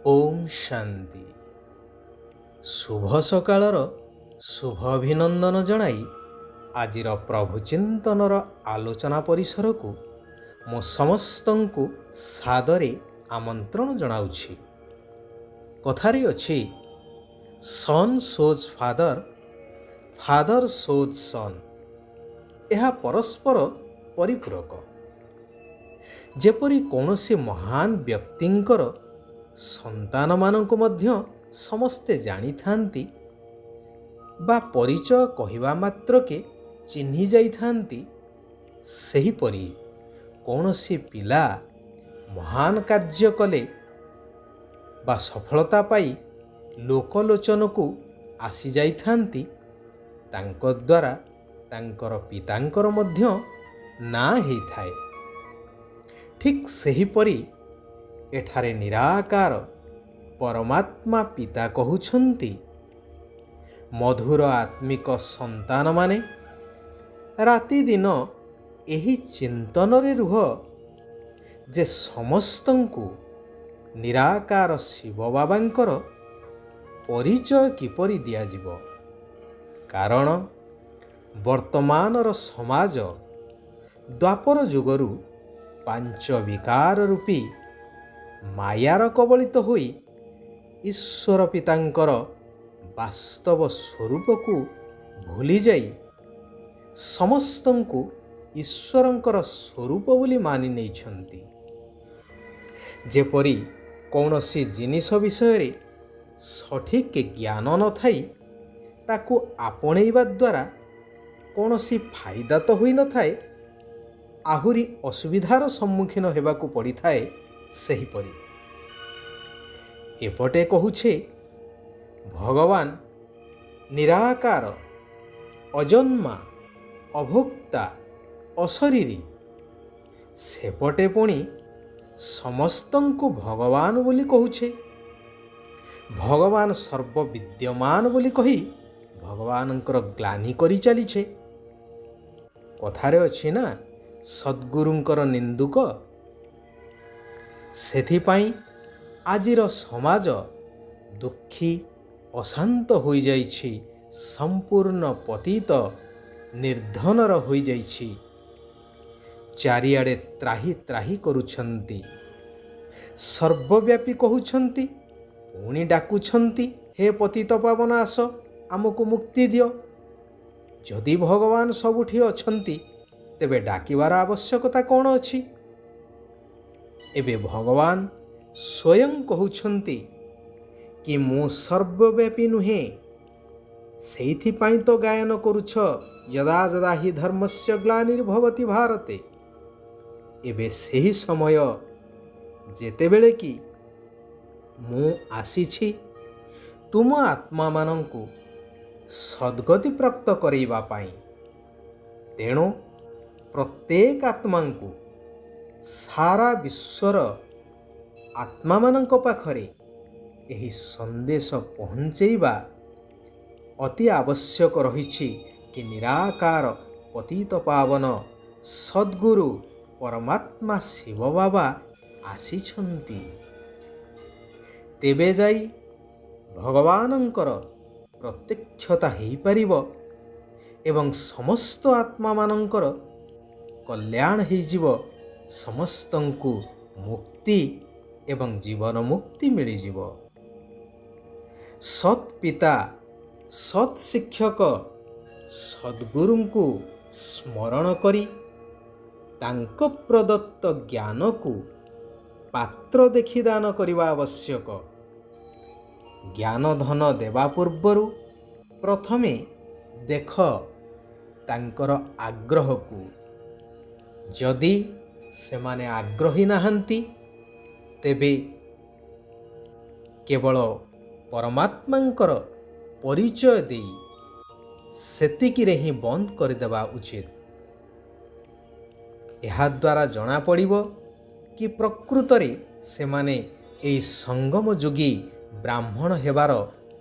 ଓମ୍ ଶାନ୍ତି। ଶୁଭ ସକାଳର ଶୁଭ ଅଭିନନ୍ଦନ ଜଣାଇ ଆଜିର ପ୍ରଭୁ ଚିନ୍ତନର ଆଲୋଚନା ପରିସରକୁ ମୁଁ ସମସ୍ତଙ୍କୁ ସାଦରେ ଆମନ୍ତ୍ରଣ ଜଣାଉଛି। କଥାରେ ଅଛି, ସନ୍ ଶୋଜ୍ ଫାଦର, ଫାଦର ଶୋଜ୍ ସନ୍। ଏହା ପରସ୍ପର ପରିପୂରକ। ଯେପରି କୌଣସି ମହାନ ବ୍ୟକ୍ତିଙ୍କର ସନ୍ତାନମାନଙ୍କୁ ମଧ୍ୟ ସମସ୍ତେ ଜାଣିଥାନ୍ତି ବା ପରିଚୟ କହିବା ମାତ୍ରକେ ଚିହ୍ନି ଯାଇଥାନ୍ତି, ସେହିପରି କୌଣସି ପିଲା ମହାନ କାର୍ଯ୍ୟ କଲେ ବା ସଫଳତା ପାଇ ଲୋକଲୋଚନକୁ ଆସିଯାଇଥାନ୍ତି, ତାଙ୍କ ଦ୍ୱାରା ତାଙ୍କର ପିତାଙ୍କର ମଧ୍ୟ ନାଁ ହେଇଥାଏ। ଠିକ୍ ସେହିପରି ଏଠାରେ ନିରାକାର ପରମାତ୍ମା ପିତା କହୁଛନ୍ତି, ମଧୁର ଆତ୍ମିକ ସନ୍ତାନମାନେ ରାତିଦିନ ଏହି ଚିନ୍ତନରେ ରୁହ ଯେ ସମସ୍ତଙ୍କୁ ନିରାକାର ଶିବ ବାବାଙ୍କର ପରିଚୟ କିପରି ଦିଆଯିବ। କାରଣ ବର୍ତ୍ତମାନର ସମାଜ ଦ୍ୱାପର ଯୁଗରୁ ପାଞ୍ଚ ବିକାର ରୂପୀ ମାୟାର କବଳିତ ହୋଇ ଈଶ୍ୱର ପିତାଙ୍କର ବାସ୍ତବ ସ୍ୱରୂପକୁ ଭୁଲିଯାଇ ସମସ୍ତଙ୍କୁ ଈଶ୍ୱରଙ୍କର ସ୍ୱରୂପ ବୋଲି ମାନି ନେଇଛନ୍ତି। ଯେପରି କୌଣସି ଜିନିଷ ବିଷୟରେ ସଠିକ୍ ଜ୍ଞାନ ନଥାଇ ତାକୁ ଆପଣେଇବା ଦ୍ୱାରା କୌଣସି ଫାଇଦା ତ ହୋଇନଥାଏ, ଆହୁରି ଅସୁବିଧାର ସମ୍ମୁଖୀନ ହେବାକୁ ପଡ଼ିଥାଏ। ସେହିପରି ଏପଟେ କହୁଛେ, ଭଗବାନ ନିରାକାର, ଅଜନ୍ମା, ଅଭୋକ୍ତା, ଅଶରୀରୀ। ସେପଟେ ପୁଣି ସମସ୍ତଙ୍କୁ ଭଗବାନ ବୋଲି କହୁଛେ। ଭଗବାନ ସର୍ବବିଦ୍ୟମାନ ବୋଲି କହି ଭଗବାନଙ୍କର ଗ୍ଲାନି କରି ଚାଲିଛେ। କଥାରେ ଅଛି ନା, ସଦ୍ଗୁରୁଙ୍କର ନିନ୍ଦୁକ। ସେଥିପାଇଁ ଆଜିର ସମାଜ ଦୁଃଖୀ, ଅଶାନ୍ତ ହୋଇଯାଇଛି, ସମ୍ପୂର୍ଣ୍ଣ ପତିତ ନିର୍ଧନର ହୋଇଯାଇଛି। ଚାରିଆଡ଼େ ତ୍ରାହି ତ୍ରାହି କରୁଛନ୍ତି, ସର୍ବବ୍ୟାପୀ କହୁଛନ୍ତି, ପୁଣି ଡାକୁଛନ୍ତି, ହେ ପତିତ ପାବନ ଆସ, ଆମକୁ ମୁକ୍ତି ଦିଅ। ଯଦି ଭଗବାନ ସବୁଠି ଅଛନ୍ତି, ତେବେ ଡାକିବାର ଆବଶ୍ୟକତା କ'ଣ ଅଛି? ଏବେ ଭଗବାନ ସ୍ୱୟଂ କହୁଛନ୍ତି କି ମୁଁ ସର୍ବବ୍ୟାପୀ ନୁହେଁ। ସେଇଥିପାଇଁ ତ ଗାୟନ କରୁଛ, ଯଦା ଯଦା ହି ଧର୍ମସ୍ୟ ଗ୍ଲାନିର୍ଭବତି ଭାରତେ। ଏବେ ସେହି ସମୟ ଯେତେବେଳେ କି ମୁଁ ଆସିଛି ତୁମ ଆତ୍ମାମାନଙ୍କୁ ସଦ୍ଗତି ପ୍ରାପ୍ତ କରାଇବା ପାଇଁ। ତେଣୁ ପ୍ରତ୍ୟେକ ଆତ୍ମାଙ୍କୁ ସାରା ବିଶ୍ୱର ଆତ୍ମାମାନଙ୍କ ପାଖରେ ଏହି ସନ୍ଦେଶ ପହଞ୍ଚେଇବା ଅତି ଆବଶ୍ୟକ ରହିଛି କି ନିରାକାର ପତିତ ପାବନ ସଦ୍ଗୁରୁ ପରମାତ୍ମା ଶିବ ବାବା ଆସିଛନ୍ତି। ତେବେ ଯାଇ ଭଗବାନଙ୍କର ପ୍ରତ୍ୟକ୍ଷତା ହେଇପାରିବ ଏବଂ ସମସ୍ତ ଆତ୍ମାମାନଙ୍କର କଲ୍ୟାଣ ହେଇଯିବ, ସମସ୍ତଙ୍କୁ ମୁକ୍ତି ଏବଂ ଜୀବନ ମୁକ୍ତି ମିଳିଯିବ। ସତ୍ ପିତା, ସତ୍ ଶିକ୍ଷକ, ସଦ୍ଗୁରୁଙ୍କୁ ସ୍ମରଣ କରି ତାଙ୍କ ପ୍ରଦତ୍ତ ଜ୍ଞାନକୁ ପାତ୍ର ଦେଖି ଦାନ କରିବା ଆବଶ୍ୟକ। ଜ୍ଞାନ ଧନ ଦେବା ପୂର୍ବରୁ ପ୍ରଥମେ ଦେଖ ତାଙ୍କର ଆଗ୍ରହକୁ। ଯଦି ସେମାନେ ଆଗ୍ରହୀ ନାହାନ୍ତି, ତେବେ କେବଳ ପରମାତ୍ମାଙ୍କର ପରିଚୟ ଦେଇ ସେତିକିରେ ହିଁ ବନ୍ଦ କରିଦେବା ଉଚିତ। ଏହାଦ୍ୱାରା ଜଣାପଡ଼ିବ କି ପ୍ରକୃତରେ ସେମାନେ ଏହି ସଙ୍ଗମ ଯୋଗୀ ବ୍ରାହ୍ମଣ ହେବାର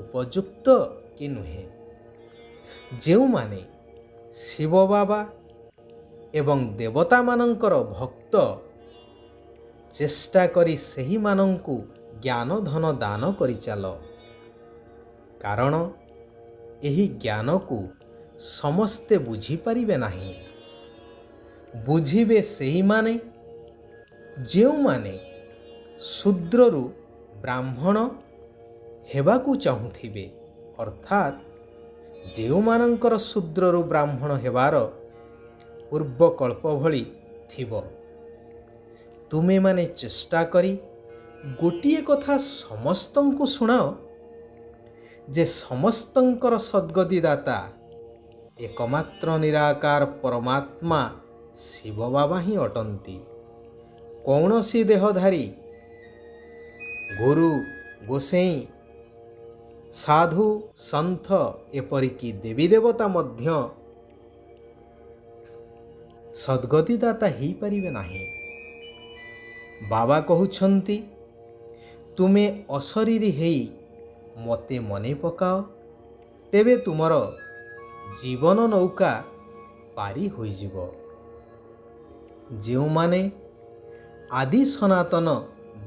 ଉପଯୁକ୍ତ କି ନୁହେଁ। ଯେଉଁମାନେ ଶିବ ବାବା ଏବଂ ଦେବତାମାନଙ୍କର ଭକ୍ତ, ଚେଷ୍ଟା କରି ସେହିମାନଙ୍କୁ ଜ୍ଞାନ ଧନ ଦାନ କରିଚାଲ। କାରଣ ଏହି ଜ୍ଞାନକୁ ସମସ୍ତେ ବୁଝିପାରିବେ ନାହିଁ। ବୁଝିବେ ସେଇମାନେ ଯେଉଁମାନେ ଶୂଦ୍ରରୁ ବ୍ରାହ୍ମଣ ହେବାକୁ ଚାହୁଁଥିବେ, ଅର୍ଥାତ୍ ଯେଉଁମାନଙ୍କର ଶୂଦ୍ରରୁ ବ୍ରାହ୍ମଣ ହେବାର ପୂର୍ବକଳ୍ପ ଭଳି ଥିବ। ତୁମେମାନେ ଚେଷ୍ଟା କରି ଗୋଟିଏ କଥା ସମସ୍ତଙ୍କୁ ଶୁଣାଅ ଯେ ସମସ୍ତଙ୍କର ସଦ୍ଗତିଦାତା ଏକମାତ୍ର ନିରାକାର ପରମାତ୍ମା ଶିବ ବାବା ହିଁ ଅଟନ୍ତି। କୌଣସି ଦେହଧାରୀ ଗୁରୁ, ଗୋସେଇଁ, ସାଧୁ, ସନ୍ଥ ଏପରିକି ଦେବୀ ଦେବତା ମଧ୍ୟ ସଦ୍ଗତିଦାତା ହେଇପାରିବେ ନାହିଁ। ବାବା କହୁଛନ୍ତି, ତୁମେ ଅଶରୀରୀ ହେଇ ମୋତେ ମନେ ପକାଅ, ତେବେ ତୁମର ଜୀବନ ନୌକା ପାରି ହୋଇଯିବ। ଯେଉଁମାନେ ଆଦି ସନାତନ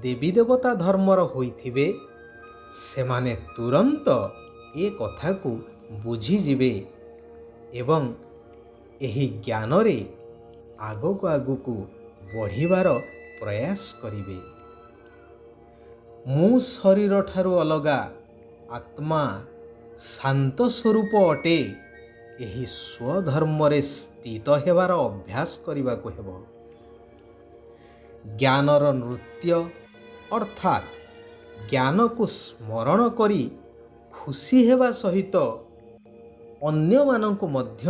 ଦେବୀ ଦେବତା ଧର୍ମର ହୋଇଥିବେ, ସେମାନେ ତୁରନ୍ତ ଏ କଥାକୁ ବୁଝିଯିବେ ଏବଂ ଏହି ଜ୍ଞାନରେ ଆଗକୁ ଆଗକୁ ବଢ଼ିବାର ପ୍ରୟାସ କରିବେ। ମୁଁ ଶରୀରଠାରୁ ଅଲଗା ଆତ୍ମା ଶାନ୍ତ ସ୍ୱରୂପ ଅଟେ, ଏହି ସ୍ୱଧର୍ମରେ ସ୍ଥିତ ହେବାର ଅଭ୍ୟାସ କରିବାକୁ ହେବ। ଜ୍ଞାନର ନୃତ୍ୟ ଅର୍ଥାତ୍ ଜ୍ଞାନକୁ ସ୍ମରଣ କରି ଖୁସି ହେବା ସହିତ ଅନ୍ୟମାନଙ୍କୁ ମଧ୍ୟ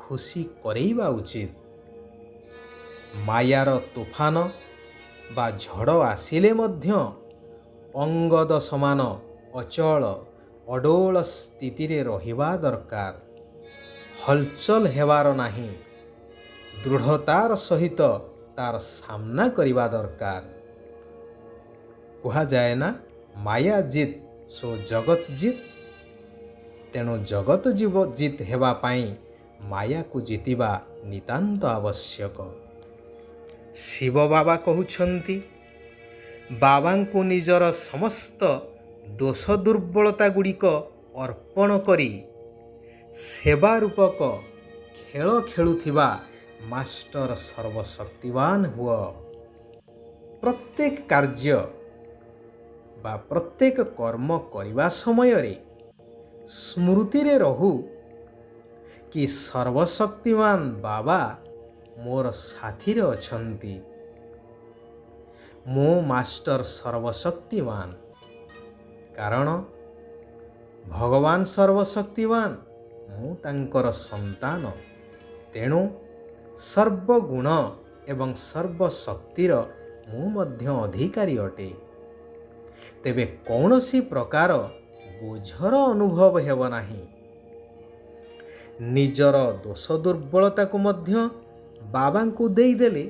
ଖୁସି କରେଇବା ଉଚିତ। ମାୟାର ତୋଫାନ ବା ଝଡ଼ ଆସିଲେ ମଧ୍ୟ ଅଙ୍ଗଦ ସମାନ ଅଚଳ ଅଡୋଳ ସ୍ଥିତିରେ ରହିବା ଦରକାର। ହଲଚଲ ହେବାର ନାହିଁ, ଦୃଢ଼ତାର ସହିତ ତାର ସାମ୍ନା କରିବା ଦରକାର। କୁହାଯାଏ ନା, ମାୟା ଜିତ୍ ସୋ ଜଗତ ଜିତ୍। ତେଣୁ ଜଗତ ଜିତ୍ ହେବା ପାଇଁ ମାୟାକୁ ଜିତିବା ନିତାନ୍ତ ଆବଶ୍ୟକ। ଶିବ ବାବା କହୁଛନ୍ତି, ବାବାଙ୍କୁ ନିଜର ସମସ୍ତ ଦୋଷ ଦୁର୍ବଳତା ଗୁଡ଼ିକ ଅର୍ପଣ କରି ସେବା ରୂପକ ଖେଳ ଖେଳୁଥିବା ମାଷ୍ଟର ସର୍ବଶକ୍ତିବାନ ହୁଅ। ପ୍ରତ୍ୟେକ କାର୍ଯ୍ୟ ବା ପ୍ରତ୍ୟେକ କର୍ମ କରିବା ସମୟରେ ସ୍ମୃତିରେ ରହୁ କି ସର୍ବଶକ୍ତିମାନ ବାବା ମୋର ସାଥିରେ ଅଛନ୍ତି। ମୁଁ ମାଷ୍ଟର ସର୍ବଶକ୍ତିମାନ, କାରଣ ଭଗବାନ ସର୍ବଶକ୍ତିମାନ, ମୁଁ ତାଙ୍କର ସନ୍ତାନ। ତେଣୁ ସର୍ବଗୁଣ ଏବଂ ସର୍ବଶକ୍ତିର ମୁଁ ମଧ୍ୟ ଅଧିକାରୀ ଅଟେ। ତେବେ କୌଣସି ପ୍ରକାର ବୋଝର ଅନୁଭବ ହେବ ନାହିଁ। ନିଜର ଦୋଷ ଦୁର୍ବଳତାକୁ ମଧ୍ୟ ବାବାଙ୍କୁ ଦେଇଦେଲେ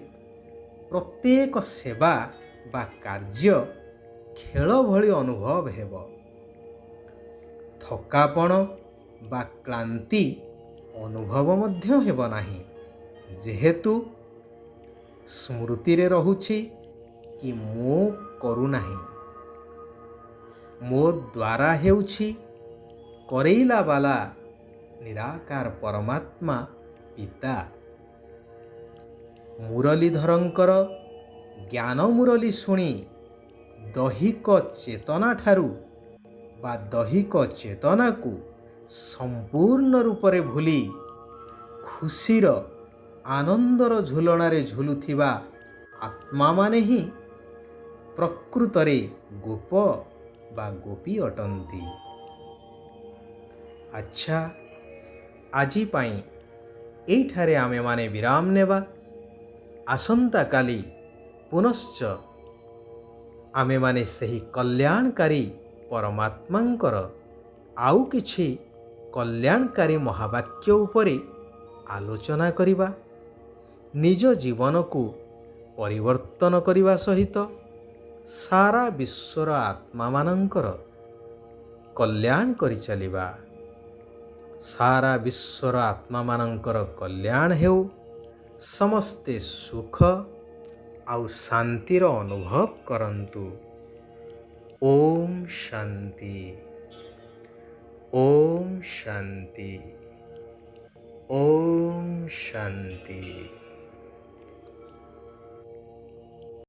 ପ୍ରତ୍ୟେକ ସେବା ବା କାର୍ଯ୍ୟ ଖେଳ ଭଳି ଅନୁଭବ ହେବ। ଥକାପଣ ବା କ୍ଳାନ୍ତି ଅନୁଭବ ମଧ୍ୟ ହେବ ନାହିଁ, ଯେହେତୁ ସ୍ମୃତିରେ ରହୁଛି କି ମୁଁ କରୁନାହିଁ, ମୋ ଦ୍ୱାରା ହେଉଛି କରେଇଲା ବାଲା ନିରାକାର ପରମାତ୍ମା ପିତା। ମୁରଲୀଧରଙ୍କର ଜ୍ଞାନ ମୁରଲୀ ଶୁଣି ଦୈହିକ ଚେତନାଠାରୁ ବା ଦୈହିକ ଚେତନାକୁ ସମ୍ପୂର୍ଣ୍ଣ ରୂପରେ ଭୁଲି ଖୁସିର ଆନନ୍ଦର ଝୁଲଣାରେ ଝୁଲୁଥିବା ଆତ୍ମାମାନେ ହିଁ ପ୍ରକୃତରେ ଗୋପ ବା ଗୋପୀ ଅଟନ୍ତି। ଆଚ୍ଛା, ଆଜି ପାଇଁ ଏଇଠାରେ ଆମେମାନେ ବିରାମ ନେବା। ଆସନ୍ତାକାଲି ପୁନଶ୍ଚ ଆମେମାନେ ସେହି କଲ୍ୟାଣକାରୀ ପରମାତ୍ମାଙ୍କର ଆଉ କିଛି କଲ୍ୟାଣକାରୀ ମହାବାକ୍ୟ ଉପରେ ଆଲୋଚନା କରିବା। ନିଜ ଜୀବନକୁ ପରିବର୍ତ୍ତନ କରିବା ସହିତ ସାରା ବିଶ୍ୱର ଆତ୍ମାମାନଙ୍କର କଲ୍ୟାଣ କରିଚାଲିବା। ସାରା ବିଶ୍ୱର ଆତ୍ମାମାନଙ୍କର କଲ୍ୟାଣ ହେଉ, ସମସ୍ତେ ସୁଖ ଆଉ ଶାନ୍ତିର ଅନୁଭବ କରନ୍ତୁ। ওম শান্তি। ওম শান্তি। ওম শান্তি।